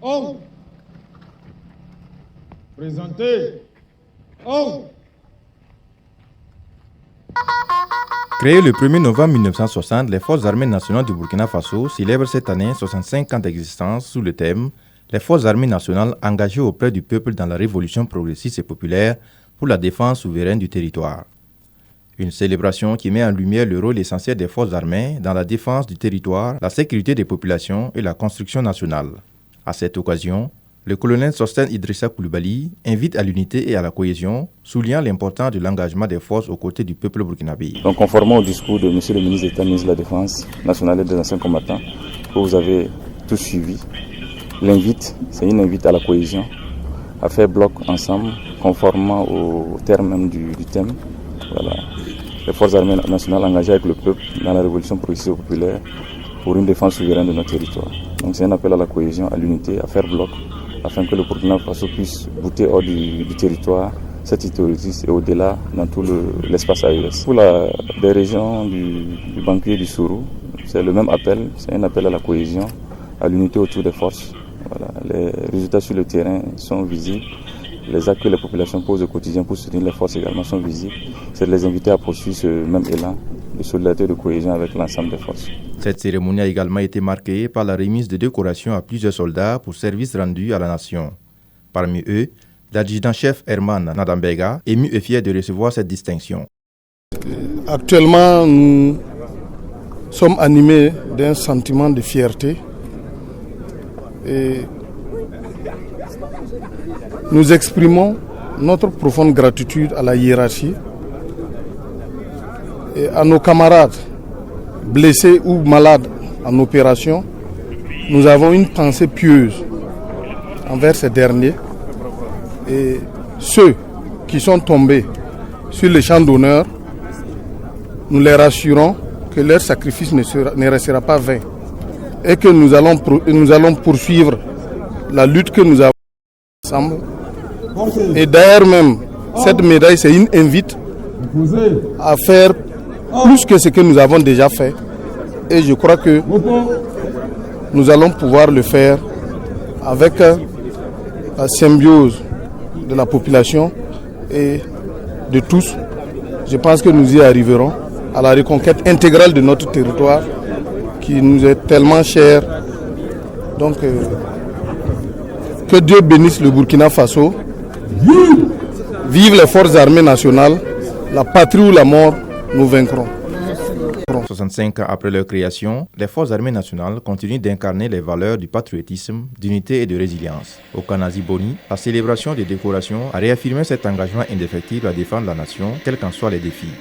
On. Présentez. On. Créées le 1er novembre 1960, les Forces armées nationales du Burkina Faso célèbrent cette année 65 ans d'existence sous le thème « Les Forces armées nationales engagées auprès du peuple dans la révolution progressiste et populaire pour la défense souveraine du territoire ». Une célébration qui met en lumière le rôle essentiel des forces armées dans la défense du territoire, la sécurité des populations et la construction nationale. À cette occasion, le colonel Sostène Idrissa Coulibaly invite à l'unité et à la cohésion, soulignant l'importance de l'engagement des forces aux côtés du peuple burkinabé. Donc, conformément au discours de M. le ministre d'État, ministre de la Défense nationale et des anciens combattants, que vous avez tous suivi, c'est une invite à la cohésion, à faire bloc ensemble, conformément au terme même du thème. Voilà. Les forces armées nationales engagées avec le peuple dans la révolution progressiste populaire pour une défense souveraine de notre territoire. Donc c'est un appel à la cohésion, à l'unité, à faire bloc, afin que le Burkina Faso puisse bouter hors du territoire cette terroriste et au-delà dans tout l'espace AES. Pour des régions du Banquier du Sourou, c'est le même appel, c'est un appel à la cohésion, à l'unité autour des forces. Voilà. Les résultats sur le terrain sont visibles. Les actes que les populations posent au quotidien pour soutenir les forces également sont visibles. C'est de les inviter à poursuivre ce même élan de solidarité et de cohésion avec l'ensemble des forces. Cette cérémonie a également été marquée par la remise de décorations à plusieurs soldats pour services rendus à la nation. Parmi eux, l'adjudant-chef Herman Nadambega, ému et fier de recevoir cette distinction. Actuellement, nous sommes animés d'un sentiment de fierté et nous exprimons notre profonde gratitude à la hiérarchie et à nos camarades blessés ou malades en opération. Nous avons une pensée pieuse envers ces derniers et ceux qui sont tombés sur les champs d'honneur, nous les rassurons que leur sacrifice ne restera pas vain et que nous allons poursuivre la lutte que nous avons ensemble. Et d'ailleurs même, cette médaille, c'est une invite à faire plus que ce que nous avons déjà fait. Et je crois que nous allons pouvoir le faire avec la symbiose de la population et de tous. Je pense que nous y arriverons à la reconquête intégrale de notre territoire qui nous est tellement cher. Donc, que Dieu bénisse le Burkina Faso. Vive les forces armées nationales, la patrie ou la mort, nous vaincrons. 65 ans après leur création, les forces armées nationales continuent d'incarner les valeurs du patriotisme, d'unité et de résilience. Au Kanazi Boni, la célébration des décorations a réaffirmé cet engagement indéfectible à défendre la nation, quels qu'en soient les défis.